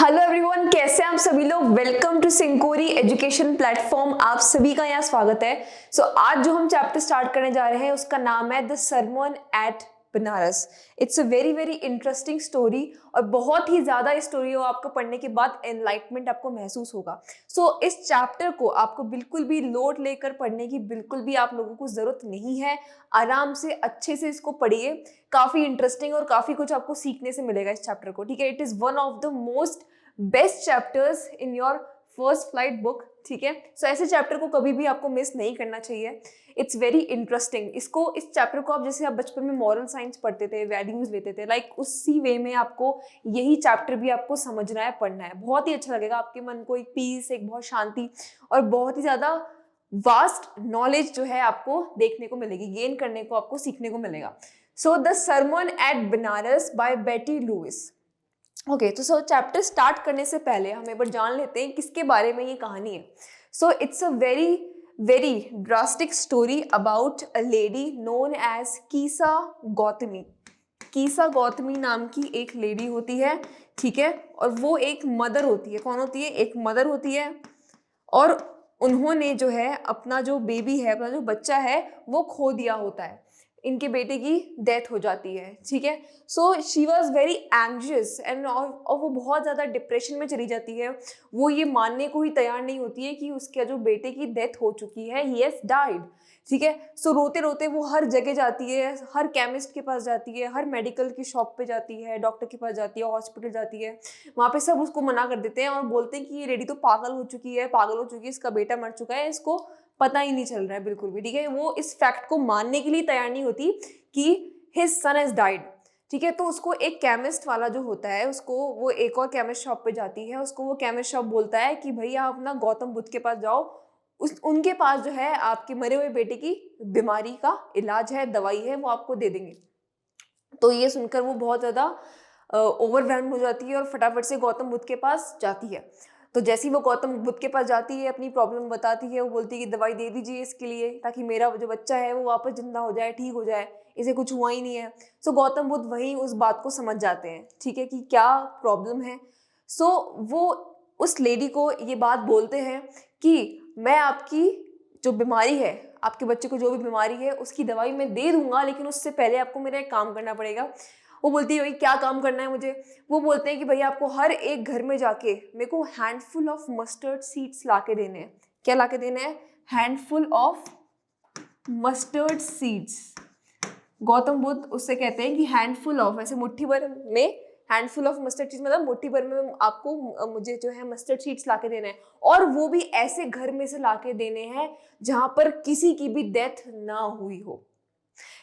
Hello everyone, कैसे हैं आप सभी लोग। Welcome to Sinkori education platform. आप सभी का यहाँ स्वागत है। आज जो हम चैप्टर स्टार्ट करने जा रहे हैं उसका नाम है the sermon at Benares. It's a very very interesting story और बहुत ही ज्यादा स्टोरी हो आपको पढ़ने के बाद एनलाइटमेंट आपको महसूस होगा। इस चैप्टर को आपको बिल्कुल भी लोड लेकर पढ़ने की बिल्कुल भी आप लोगों को जरूरत नहीं है। आराम से अच्छे से इसको पढ़िए। काफी इंटरेस्टिंग और काफी कुछ आपको सीखने से मिलेगा इस चैप्टर को। ठीक है, it is one of the most best chapters in your first flight book. ठीक है, ऐसे चैप्टर को कभी भी आपको मिस नहीं करना चाहिए। It's very interesting. इस चैप्टर को आप जैसे आप बचपन में मॉरल साइंस पढ़ते थे, वैल्यूज लेते थे, लाइक उसी वे में आपको यही चैप्टर भी आपको समझना है, पढ़ना है। बहुत ही अच्छा लगेगा, आपके मन को एक पीस, एक बहुत शांति और बहुत ही ज्यादा वास्ट नॉलेज जो है आपको देखने को मिलेगी, गेन करने को, आपको सीखने को मिलेगा। The sermon at Benares by Betty Louis. Okay, तो चैप्टर स्टार्ट करने से पहले हम एक बार जान लेते हैं किसके बारे में ये कहानी है। It's a very very drastic story about a lady known as Kisa Gautami. Kisa Gautami नाम की एक लेडी होती है, ठीक है, और वो एक मदर होती है। कौन होती है? एक मदर होती है। और उन्होंने जो है अपना जो बेबी है, अपना जो बच्चा है, वो खो दिया होता है। इनके बेटे की डेथ हो जाती है। ठीक है, she was very anxious and और वो बहुत ज़्यादा डिप्रेशन में चली जाती है। वो ये मानने को ही तैयार नहीं होती है कि उसके जो बेटे की डेथ हो चुकी है, ही हैज डाइड। ठीक है, रोते रोते वो हर जगह जाती है, हर केमिस्ट के पास जाती है, हर मेडिकल की शॉप पे जाती है, डॉक्टर के पास जाती है, हॉस्पिटल जाती है। वहाँ पे सब उसको मना कर देते हैं और बोलते हैं कि ये लेडी तो पागल हो चुकी है, पागल हो चुकी है, इसका बेटा मर चुका है, इसको पता ही नहीं चल रहा है बिल्कुल भी। ठीक है, वो इस फैक्ट को मानने के लिए तैयार नहीं होती कि हिज सन हैज डाइड। ठीक है, तो उसको एक केमिस्ट वाला जो होता है, उसको वो एक और केमिस्ट शॉप पे जाती है। उसको वो केमिस्ट शॉप बोलता है कि भैया आप अपना गौतम बुद्ध के पास जाओ, उनके पास जो है आपके मरे हुए बेटे की बीमारी का इलाज है, दवाई है, वो आपको दे देंगे। तो ये सुनकर वो बहुत ज़्यादा ओवरवेल्म हो जाती है और फटाफट से गौतम बुद्ध के पास जाती है। तो जैसे ही वो गौतम बुद्ध के पास जाती है, अपनी प्रॉब्लम बताती है, वो बोलती है कि दवाई दे दीजिए इसके लिए, ताकि मेरा जो बच्चा है वो वापस जिंदा हो जाए, ठीक हो जाए, इसे कुछ हुआ ही नहीं है। गौतम बुद्ध वहीं उस बात को समझ जाते हैं, ठीक है, कि क्या प्रॉब्लम है। वो उस लेडी को ये बात बोलते हैं कि मैं आपकी जो बीमारी है, आपके बच्चे को जो भी बीमारी है, उसकी दवाई मैं दे दूंगा, लेकिन उससे पहले आपको मेरा एक काम करना पड़ेगा। वो बोलती है भाई क्या काम करना है मुझे? वो बोलते हैं कि भैया आपको हर एक घर में जाके मेरे को हैंडफुल ऑफ मस्टर्ड सीड्स ला के देने हैं। क्या ला के देने हैं? Handful of mustard seeds. Gautam Buddha उससे कहते हैं कि हैंडफुल ऑफ, ऐसे मुट्ठी भर में, हैंडफुल ऑफ मस्टर्ड सीड्स मतलब मुट्ठी भर में आपको मुझे जो है मस्टर्ड सीड्स लाके देना है, और वो भी ऐसे घर में से लाके देने हैं जहां पर किसी की भी डेथ ना हुई हो।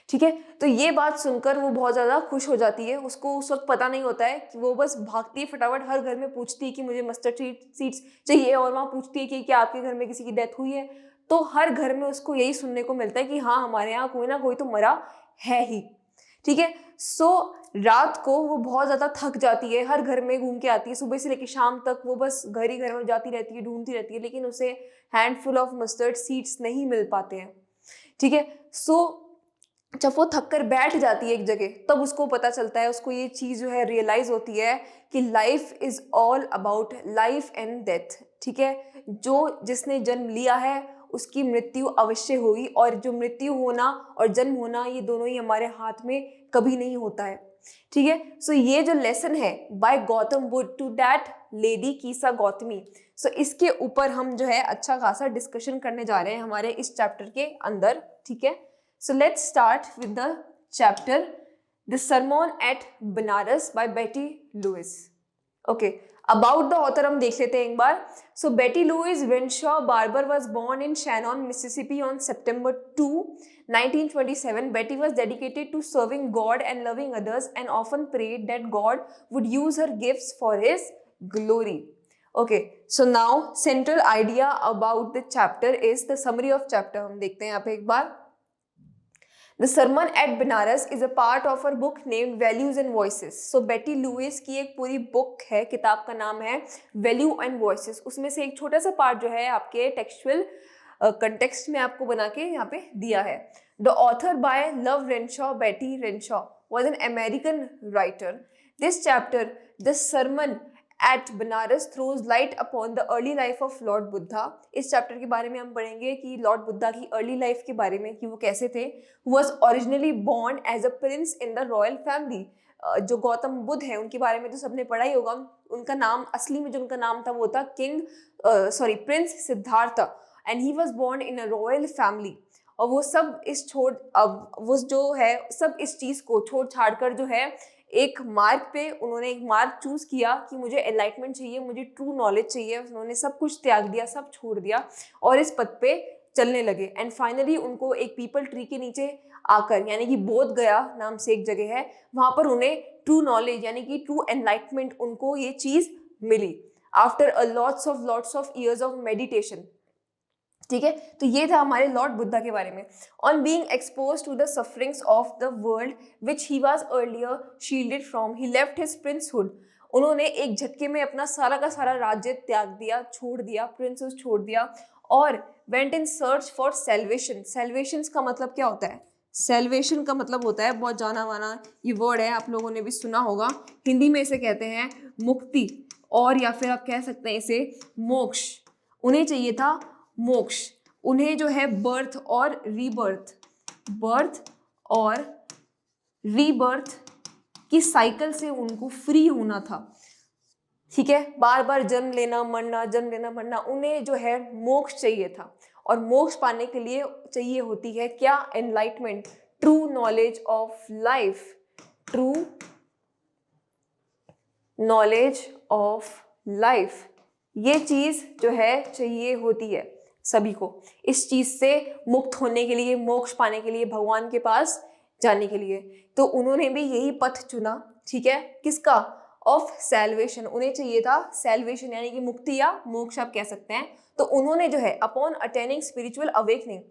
ठीक है, तो ये बात सुनकर वो बहुत ज्यादा खुश हो जाती है। उसको उस वक्त पता नहीं होता है कि वो बस भागती है फटाफट, हर घर में पूछती है कि मुझे मस्टर्ड सीड्स चाहिए, और वहां पूछती है कि क्या आपके घर में किसी की डेथ हुई है। तो हर घर में उसको यही सुनने को मिलता है कि हाँ, हमारे यहाँ कोई ना कोई तो मरा है ही। ठीक है, रात को वो बहुत ज्यादा थक जाती है, हर घर में घूम के आती है, सुबह से लेकर शाम तक वो बस घर ही घर में जाती रहती है, ढूंढती रहती है, लेकिन उसे हैंडफुल ऑफ मस्टर्ड सीड्स नहीं मिल पाते हैं। ठीक है, जब वो थक कर बैठ जाती है एक जगह, तब उसको पता चलता है, उसको ये चीज जो है रियलाइज होती है कि life is all about life and death. ठीक है, जिसने जन्म लिया है उसकी मृत्यु अवश्य होगी, और जो मृत्यु होना और जन्म होना, ये दोनों ही हमारे हाथ में कभी नहीं होता है। ठीक है, ये जो लेसन है by Gautam Buddha to that lady Kisa Gautami, इसके ऊपर हम जो है अच्छा खासा डिस्कशन करने जा रहे हैं हमारे इस चैप्टर के अंदर। ठीक है, so let's start with the chapter The Sermon at Banaras by Betty Lewis. Okay, about the author हम देख लेते हैं एक बार। Betty Louise Renshaw Barber was born in Shannon, Mississippi on September 2, 1927. Betty was dedicated to serving God and loving others, and often prayed that God would use her gifts for His glory. Okay, so now central idea about the chapter is the summary of chapter। हम देखते हैं यहाँ पे एक बार। The Sermon at Banaras is a part of her book named Values and Voices. बेटी Louis की एक पूरी बुक है, किताब का नाम है Value and Voices। उसमें से एक छोटा सा पार्ट जो है आपके टेक्सचुअल कंटेक्स्ट में आपको बना के यहाँ पे दिया है। The author by Love Renshaw, Betty Renshaw, was an American writer. This chapter, The Sermon at Benares throws light upon the early life of lord Buddha. इस चैप्टर के बारे में हम पढ़ेंगे कि लॉर्ड बुद्धा की अर्ली लाइफ के बारे में, कि वो कैसे थे। Was originally born as a prince in the royal family. जो गौतम बुद्ध है उनके बारे में तो सबने पढ़ा ही होगा। उनका नाम असली में जो उनका नाम था वो था Prince Siddharth, and he was born in a royal family. और वो सब वो जो है सब इस चीज को छोड़ छाड़ कर जो है एक मार्ग पे उन्होंने एक मार्ग चूज किया कि मुझे एनलाइटमेंट चाहिए, मुझे ट्रू नॉलेज चाहिए। उन्होंने सब कुछ त्याग दिया, सब छोड़ दिया और इस पथ पे चलने लगे। एंड फाइनली उनको एक पीपल ट्री के नीचे आकर, यानी कि बोध गया नाम से एक जगह है, वहां पर उन्हें ट्रू नॉलेज यानी कि ट्रू एनलाइटमेंट उनको ये चीज मिली after a lots of years of meditation. ठीक है, तो ये था हमारे लॉर्ड बुद्धा के बारे में। On being expose to the sufferings of the world which he was earlier shielded from, he left his princehood. उन्होंने एक झटके में अपना सारा का सारा राज्य त्याग दिया, छोड़ दिया, प्रिंसहुड छोड़ दिया और went in search for salvation. Salvation का मतलब क्या होता है? सेल्वेशन का मतलब होता है, बहुत जाना माना ये वर्ड है, आप लोगों ने भी सुना होगा, हिंदी में इसे कहते हैं मुक्ति, और या फिर आप कह सकते हैं इसे मोक्ष। उन्हें चाहिए था मोक्ष। उन्हें जो है बर्थ और रीबर्थ की साइकिल से उनको फ्री होना था। ठीक है, बार बार जन्म लेना मरना, उन्हें जो है मोक्ष चाहिए था। और मोक्ष पाने के लिए चाहिए होती है क्या? Enlightenment, true knowledge of life, true knowledge of life. ये चीज जो है चाहिए होती है सभी को, इस चीज से मुक्त होने के लिए, मोक्ष पाने के लिए, भगवान के पास जाने के लिए। तो उन्होंने भी यही पथ चुना। ठीक है, किसका? Of salvation. उन्हें चाहिए था सैल्वेशन यानी कि मुक्ति या मोक्ष आप कह सकते हैं। तो उन्होंने जो है अपॉन अटेनिंग स्पिरिचुअल अवेकनिंग,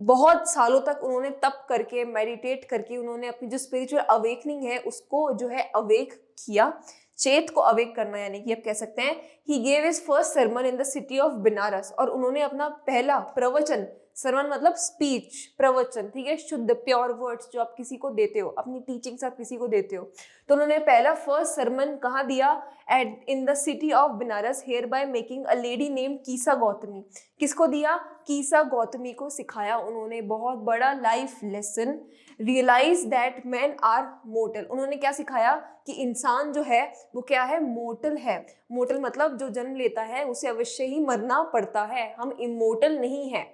बहुत सालों तक उन्होंने तप करके, मेडिटेट करके उन्होंने अपनी जो स्पिरिचुअल अवेकनिंग है उसको जो है अवेक किया, चेत को अवेक करना, यानी कि आप कह सकते हैं he gave his first sermon in the city of Banaras. और उन्होंने अपना पहला प्रवचन, सरमन मतलब स्पीच, प्रवचन, ठीक है, शुद्ध प्योर वर्ड्स जो आप किसी को देते हो, अपनी टीचिंग्स आप किसी को देते हो। तो उन्होंने पहला फर्स्ट सरमन कहाँ दिया? At in the city of Banaras, hereby making a lady name Kisa Gautami. किसको दिया? कीसा गौतमी को सिखाया उन्होंने बहुत बड़ा life lesson. Realise that man are mortal. उन्होंने क्या सिखाया? कि इंसान जो है वो क्या है? मोर्टल है। मोर्टल मतलब जो जन्म लेता है उसे अवश्य ही मरना पड़ता है, हम इमोर्टल नहीं है,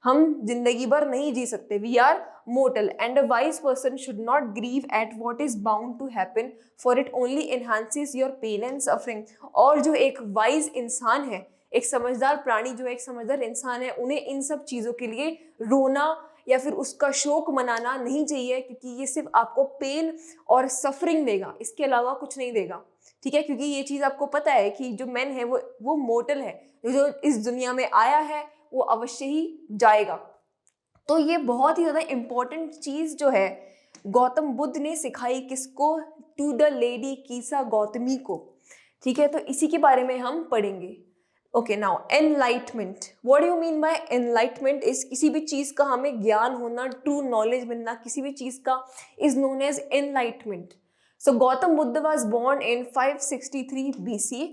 हम जिंदगी भर नहीं जी सकते। We are mortal and a wise person should not grieve at what is bound to happen, for it only enhances your pain and suffering. और जो एक वाइज इंसान है, एक समझदार प्राणी जो है, एक समझदार इंसान है, उन्हें इन सब चीजों के लिए रोना या फिर उसका शोक मनाना नहीं चाहिए, क्योंकि ये सिर्फ आपको पेन और सफरिंग देगा, इसके अलावा कुछ नहीं देगा। ठीक है, क्योंकि ये चीज आपको पता है कि जो मैन है वो मोर्टल है, जो इस दुनिया में आया है वो अवश्य ही जाएगा। तो ये बहुत ही ज्यादा इंपॉर्टेंट चीज जो है गौतम बुद्ध ने सिखाई किसको? To the lady Kisa Gautami को। ठीक है, तो इसी के बारे में हम पढ़ेंगे। Okay, now enlightenment. What do you mean by enlightenment? Is किसी भी चीज का हमें ज्ञान होना, ट्रू नॉलेज मिलना किसी भी चीज का, is known as enlightenment. So Gautam Buddha was born in 563 BC.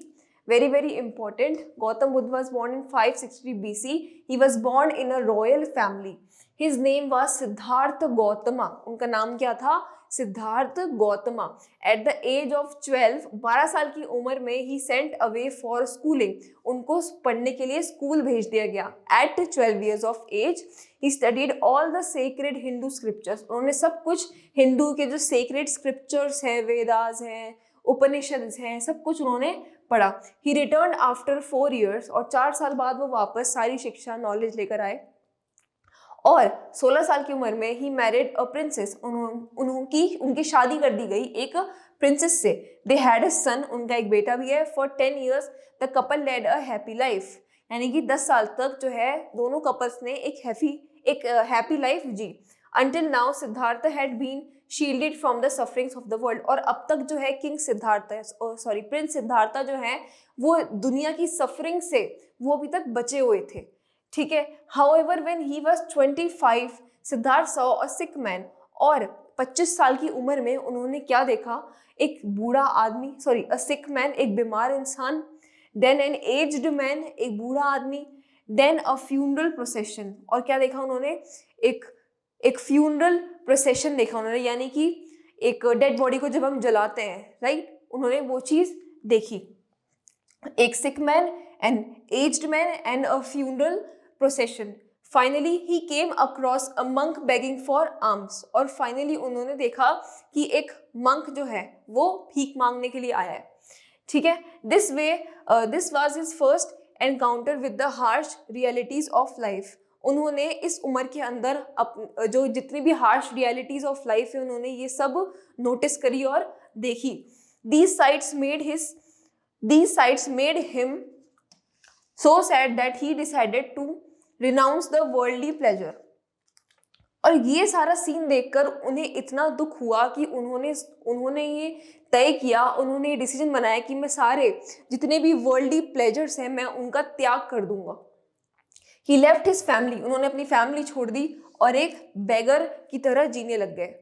Very important. Gautam Buddha was born in 563 BC. He was born in a royal family. His name was Siddhartha Gautama. उनका नाम क्या था? Siddharth Gautama. At the age of 12 साल की उम्र में he sent away for schooling. उनको पढ़ने के लिए स्कूल भेज दिया गया। At 12 years of age, he studied all the sacred Hindu scriptures. उन्होंने सब कुछ हिंदू के जो sacred scriptures हैं, वेदास हैं, उपनिषद हैं, सब कुछ उन्होंने पढ़ा। ही रिटर्न आफ्टर 4 years, और 4 साल बाद वो वापस सारी शिक्षा नॉलेज लेकर आए। और 16 साल की उम्र में ही मैरिड अ प्रिंसेस, उनकी शादी कर दी गई एक प्रिंसेस से। दे हैड अ सन, उनका एक बेटा भी है। For 10 years the couple led a happy life, यानी कि 10 साल तक जो है दोनों कपल्स ने एक हैप्पी लाइफ जी। Until now Siddhartha had been shielded from the sufferings of the world, और अब तक जो है किंग सिद्धार्थ, प्रिंस सिद्धार्थ जो है वो दुनिया की सफरिंग से वो अभी तक बचे हुए थे। ठीक है, however when he was 25 Siddharth saw a sick man, और 25 साल की उम्र में उन्होंने क्या देखा, एक बूढ़ा आदमी, सॉरी अ सिक मैन, एक बीमार इंसान, देन एन एज्ड मैन, एक बूढ़ा आदमी, देन अ फ्यूनरल प्रोसेशन, और क्या देखा उन्होंने, एक फ्यूनरल प्रोसेशन देखा उन्होंने, यानी कि एक डेड बॉडी को जब हम जलाते हैं, राइट, उन्होंने वो चीज देखी। एक sick man, an aged man and a funeral procession. Finally he came across a monk begging for arms, और फाइनली उन्होंने देखा कि एक मंक जो है वो भीख मांगने के लिए आया है, ठीक है। This was his first encounter with the harsh realities of life. उन्होंने इस उम्र के अंदर जो जितनी भी हार्श रियलिटीज ऑफ लाइफ है उन्होंने ये सब नोटिस करी और देखी। These sights made him so sad that he decided to renounce the worldly pleasure। और ये सारा सीन देखकर उन्हें इतना दुख हुआ कि उन्होंने ये तय किया, उन्होंने ये डिसीजन बनाया कि मैं सारे जितने भी वर्ल्डली प्लेजर्स हैं मैं उनका त्याग कर दूंगा। He left his family, उन्होंने अपनी फैमिली छोड़ दी और एक बेगर की तरह जीने लग गए।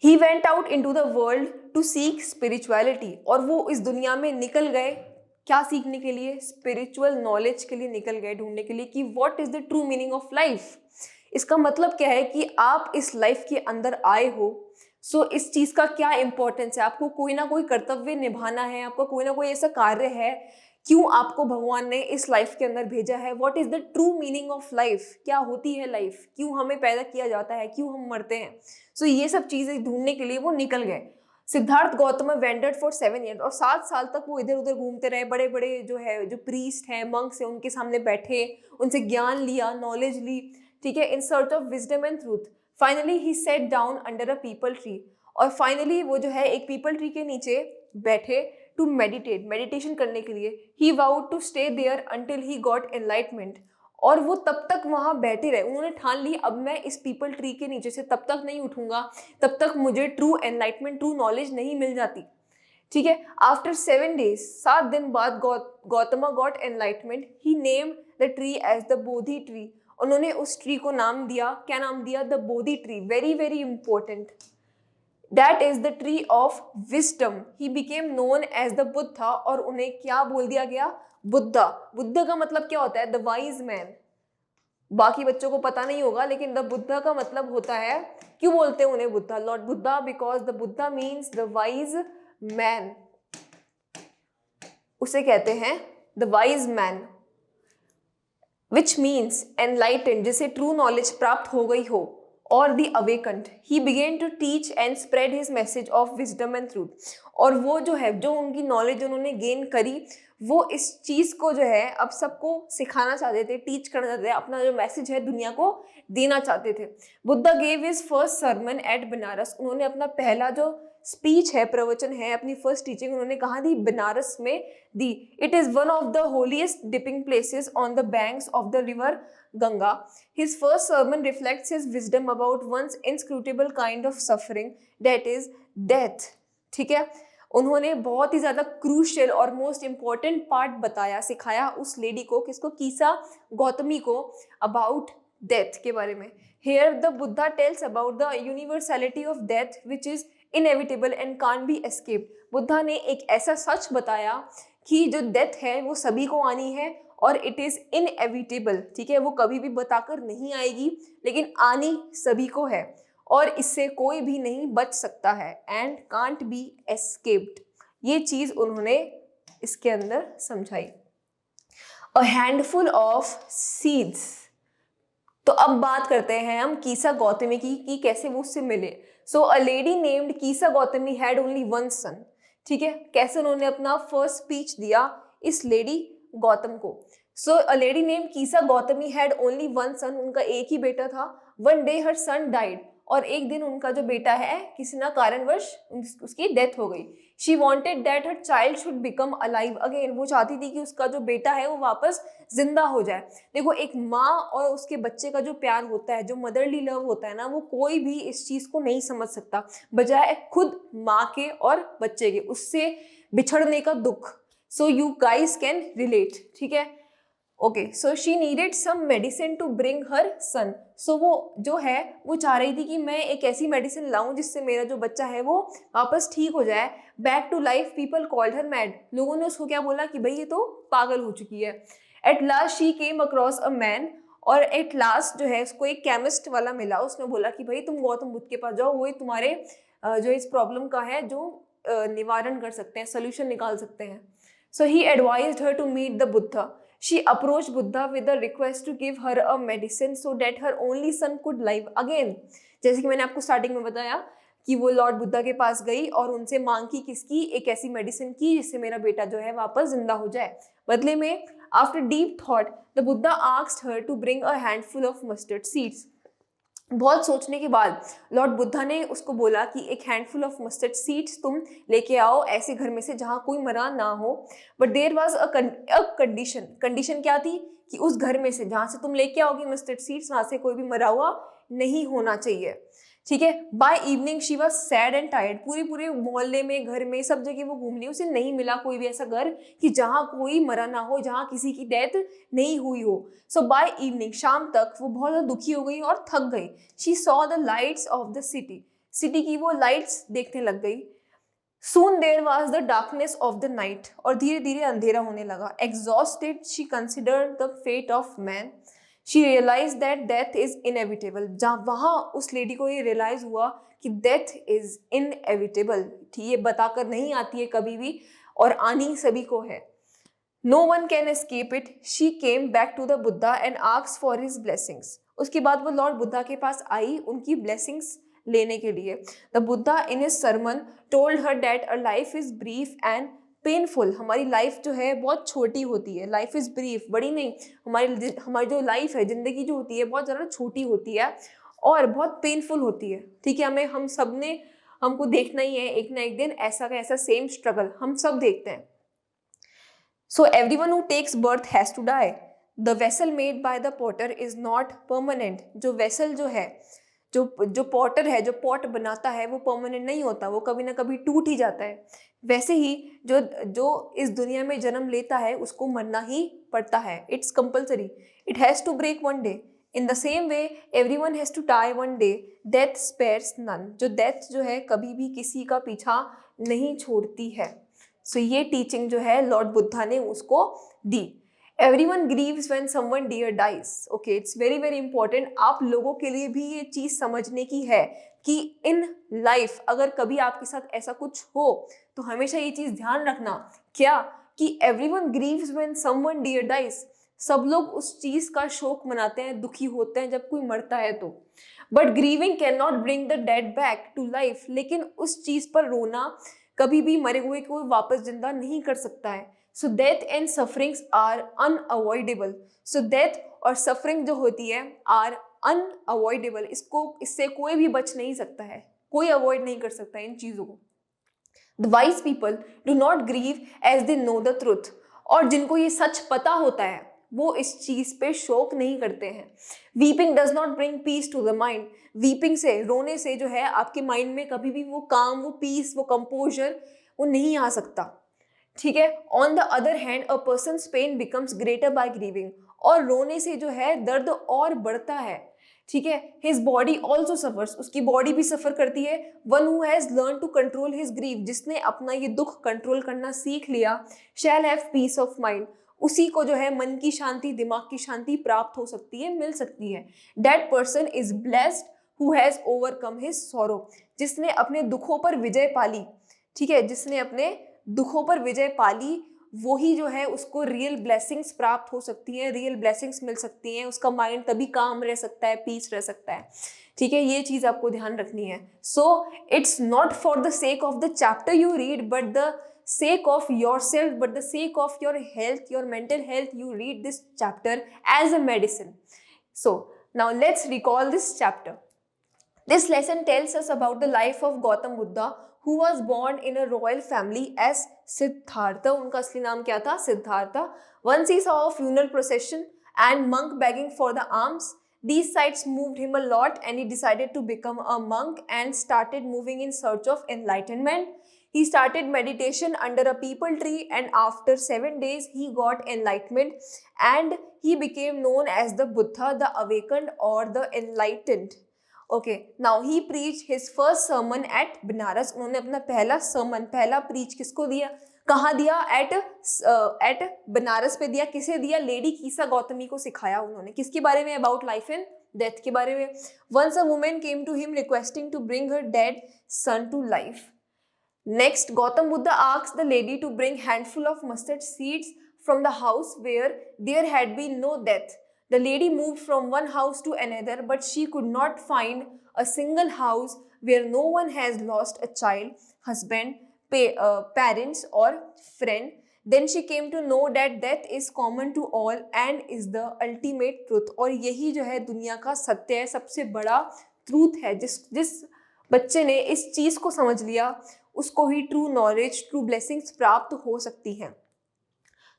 He went out into the world to seek spirituality, और वो इस दुनिया में निकल गए क्या सीखने के लिए, स्पिरिचुअल नॉलेज के लिए निकल गए, ढूंढने के लिए कि what is the true meaning of life. इसका मतलब क्या है कि आप इस लाइफ के अंदर आए हो, सो इस चीज का क्या इंपॉर्टेंस है, आपको कोई ना कोई कर्तव्य निभाना है, आपका कोई ना कोई ऐसा कार्य है, क्यों आपको भगवान ने इस लाइफ के अंदर भेजा है, what is the true meaning of life, क्या होती है लाइफ, क्यों हमें पैदा किया जाता है, क्यों हम मरते हैं। सो ये सब चीजें ढूंढने के लिए वो निकल गए। Siddharth Gautam wondered for 7 years, और 7 साल तक वो इधर उधर घूमते रहे, बड़े बड़े जो प्रीस्ट हैं, मंक्स हैं, उनके सामने बैठे, उनसे ज्ञान लिया, नॉलेज ली, ठीक है, in search of wisdom and truth. Finally he set down under a people tree, और फाइनली वो जो है एक पीपल ट्री के नीचे बैठे टू मेडिटेशन करने के लिए। He vowed to stay there until he got enlightenment, और वो तब तक वहां बैठे रहे, उन्होंने ठान ली अब मैं इस पीपल ट्री के नीचे से तब तक नहीं उठूंगा तब तक मुझे ट्रू एनलाइटमेंट, ट्रू नॉलेज नहीं मिल जाती, ठीक है। आफ्टर 7 days, 7 दिन बाद Gautama got enlightenment. He name the tree as the Bodhi tree, उन्होंने उस ट्री को नाम दिया, क्या नाम दिया, the Bodhi tree. Very very important, that is the tree of wisdom. He became known as the Buddha, और उन्हें क्या बोल दिया गया, बुद्धा। बुद्ध का मतलब क्या होता है, द वाइज मैन। बाकी बच्चों को पता नहीं होगा, लेकिन द बुद्धा का मतलब होता है, क्यों बोलते हैं उन्हें Buddha, lord Buddha, because the Buddha means the wise man, उसे कहते हैं the wise man, which means enlightened, जिसे ट्रू नॉलेज प्राप्त हो गई हो, और the awakened. He began to teach and spread his message of wisdom and truth, और वो जो है, जो उनकी नॉलेज उन्होंने गेन करी, वो इस चीज को जो है अब सबको सिखाना चाहते थे, टीच करना चाहते थे, अपना जो मैसेज है दुनिया को देना चाहते थे। Buddha gave his first sermon at Benares, उन्होंने अपना पहला जो स्पीच है, प्रवचन है, अपनी फर्स्ट टीचिंग उन्होंने कहाँ दी, बनारस में दी। It is one of the holiest dipping places on the banks of the river Ganga. His first sermon reflects his wisdom about one's inscrutable kind of suffering, that is death, ठीक है। उन्होंने बहुत ही ज्यादा क्रूशियल और मोस्ट इंपॉर्टेंट पार्ट बताया, सिखाया उस lady को, किसको, कीसा गौतमी को, अबाउट डेथ के बारे में। Here the Buddha tells about the universality of death which is inevitable and can't be escaped। Buddha ने एक ऐसा सच बताया कि जो डेथ है वो सभी को आनी है और इट इज इनएविटेबल, ठीक है, वो कभी भी बताकर नहीं आएगी, लेकिन आनी सभी को है और इससे कोई भी नहीं बच सकता है, एंड कांट बी एस्केप्ड। ये चीज उन्होंने इसके अंदर समझाई। अ हैंडफुल ऑफ सीड्स। तो अब बात करते हैं हम कीसा गौतमी की कि कैसे वो उससे मिले। So a lady named Kisa Gautami had only one son, ठीक है, कैसे उन्होंने अपना फर्स्ट स्पीच दिया इस लेडी गौतम को। So a lady named Kisa Gautami had only one son, उनका एक ही बेटा था। One day her son died, और एक दिन उनका जो बेटा है किसी ना कारणवश उसकी डेथ हो गई। She wanted that her child should become alive again, वो चाहती थी कि उसका जो बेटा है वो वापस जिंदा हो जाए। देखो, एक माँ और उसके बच्चे का जो प्यार होता है, जो मदरली लव होता है ना, वो कोई भी इस चीज को नहीं समझ सकता, बजाय खुद माँ के और बच्चे के, उससे बिछड़ने का दुख। So you guys can relate, ठीक है। Okay, so she needed some medicine to bring her son. So वो जो है वो चाह रही थी कि मैं एक ऐसी मेडिसिन लाऊं जिससे मेरा जो बच्चा है वो वापस ठीक हो जाए, back to life. People called her mad. लोगों ने उसको क्या बोला कि भाई ये तो पागल हो चुकी है। At last she came across a man, और एट लास्ट जो है उसको एक केमिस्ट वाला मिला। उसने बोला कि भाई तुम गौतम बुद्ध के पास जाओ, वो तुम्हारे जो इस प्रॉब्लम का है जो निवारण कर सकते हैं, सोल्यूशन निकाल सकते हैं। So he advised her to meet the Buddha. She approached Buddha with a request to give her a medicine so that her only son could live again. जैसे कि मैंने आपको स्टार्टिंग में बताया कि वो लॉर्ड बुद्धा के पास गई और उनसे मांग की किसकी, एक ऐसी मेडिसिन की जिससे मेरा बेटा जो है वापस जिंदा हो जाए। बदले में after deep thought the Buddha asked her to bring a handful of mustard seeds. बहुत सोचने के बाद लॉर्ड बुद्धा ने उसको बोला कि एक हैंडफुल ऑफ मस्टर्ड सीड्स तुम लेके आओ ऐसे घर में से जहां कोई मरा ना हो। But there was a condition. Condition क्या थी कि उस घर में से जहां से तुम लेके आओगी मस्टर्ड सीड्स, वहां से कोई भी मरा हुआ नहीं होना चाहिए। ठीक है। By evening she was sad and tired. पूरे पूरे मोहल्ले में, घर में, सब जगह वो घूम ली, उसे नहीं मिला कोई भी ऐसा घर कि जहां कोई मरा ना हो, जहां किसी की डेथ नहीं हुई हो। सो बाय इवनिंग, शाम तक वो बहुत ज्यादा दुखी हो गई और थक गई। She saw the lights off the city. City की वो लाइट्स देखने लग गई। Soon there was the darkness of the night, और धीरे धीरे अंधेरा होने लगा। Exhausted, she considered the fate of man. She realized that death is inevitable. जहाँ वहाँ उस लेडी को ये रियलाइज हुआ कि death is inevitable, ये बताकर नहीं आती है कभी भी और आनी सभी को है। No one can escape it. She came back to the Buddha and asked for his blessings. उसके बाद वो लॉर्ड बुद्धा के पास आई उनकी ब्लेसिंग्स लेने के लिए। The Buddha in his sermon told her that a life is brief and painful. हमारी life जो है बहुत छोटी होती है। लाइफ इज ब्रीफ, बड़ी नहीं। हमारी जो लाइफ है, जिंदगी जो होती है बहुत ज़्यादा छोटी होती है और बहुत पेनफुल होती है। ठीक है। हम सब ने, हमको देखना ही है एक ना एक दिन ऐसा का ऐसा सेम स्ट्रगल हम सब देखते हैं। So everyone who takes birth has to die. The vessel made by the potter is not permanent. जो वेसल जो है, जो पॉटर है, जो पॉट बनाता है, वो परमानेंट नहीं होता, वो कभी ना कभी टूट ही जाता है। वैसे ही जो इस दुनिया में जन्म लेता है उसको मरना ही पड़ता है। It's compulsory. It has to break one day. In the same way everyone has to die one day. Death spares none. जो डेथ जो है कभी भी किसी का पीछा नहीं छोड़ती है। सो ये टीचिंग जो है लॉर्ड बुद्धा ने उसको दी। Everyone grieves when someone dear dies. Okay, it's very very important. आप लोगों के लिए भी ये चीज समझने की है कि इन लाइफ अगर कभी आपके साथ ऐसा कुछ हो तो हमेशा ये चीज ध्यान रखना, क्या, कि everyone grieves when someone dear dies. सब लोग उस चीज का शोक मनाते हैं, दुखी होते हैं जब कोई मरता है तो। But grieving can not bring the dead back to life. लेकिन उस चीज पर रोना कभी भी मरे हुए को वापस जिंदा नहीं कर सकता है। So death and sufferings are unavoidable. So death और सफरिंग जो होती है आर अनअवॉइडेबल। इससे कोई भी बच नहीं सकता है, कोई अवॉइड नहीं कर सकता इन चीजों को। The wise people do not grieve as they know the truth. और जिनको ये सच पता होता है वो इस चीज पे शोक नहीं करते हैं। Weeping does not bring peace to the mind. Weeping से, रोने से जो है आपके माइंड में कभी भी वो काम, वो पीस, वो कंपोजर वो नहीं आ सकता। ठीक है। On the other hand a person's pain becomes greater by grieving. और रोने से जो है दर्द और बढ़ता है। ठीक है। His body also suffers. उसकी बॉडी भी सफर करती है। One who has learn to control his grieve. जिसने अपना ये दुख कंट्रोल करना सीख लिया, shall have peace of mind. उसी को जो है मन की शांति, दिमाग की शांति प्राप्त हो सकती है, मिल सकती है। That person is blessed who has overcome his sorrow. जिसने अपने दुखों पर विजय पाली। ठीक है। जिसने अपने दुखों पर विजय पाली वही जो है उसको रियल ब्लेसिंग्स प्राप्त हो सकती हैं, रियल ब्लेसिंग्स मिल सकती हैं। उसका माइंड तभी काम रह सकता है, पीस रह सकता है। ठीक है। ये चीज आपको ध्यान रखनी है। So it's not for the sake of the chapter you read but the sake of yourself, but the sake of your health, your mental health, you read this chapter as a medicine. So now let's recall this chapter. This lesson tells us about the life of Gautam Buddha, who was born in a royal family as Siddhartha. उनका असली नाम क्या था? Siddhartha. Once he saw a funeral procession and monk begging for the alms. These sights moved him a lot and he decided to become a monk and started moving in search of enlightenment. He started meditation under a peepal tree, and after 7 days he got enlightenment and he became known as the Buddha, the awakened or the enlightened. Okay, now he preached his first sermon at Banaras. उन्होंने अपना पहला sermon, पहला preach किसको दिया, कहाँ दिया? at Banaras पे दिया. किसे दिया? लेडी कीसा गौतमी को सिखाया उन्होंने. किसके बारे में? अबाउट लाइफ एंड डेथ के बारे में. Once a woman came to him requesting to bring her dead son to life. Next, Gautam Buddha asked the lady to bring handful of mustard seeds from the house where there had been no death. The lady moved from one house to another, but she could not find a single house where no one has lost a child, husband, parents or friend. Then she came to know that death is common to all and is the ultimate truth. और यही जो है दुनिया का सत्य है, सबसे बड़ा ट्रूथ है. जिस बच्चे ने इस चीज़ को समझ लिया उसको ही ट्रू नॉलेज, ट्रू ब्लेसिंग्स प्राप्त हो सकती हैं.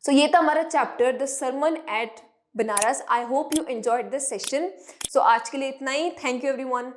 सो ये था हमारा chapter the sermon at Banaras. I hope you enjoyed this session. So आज के लिए इतना ही. Thank you everyone.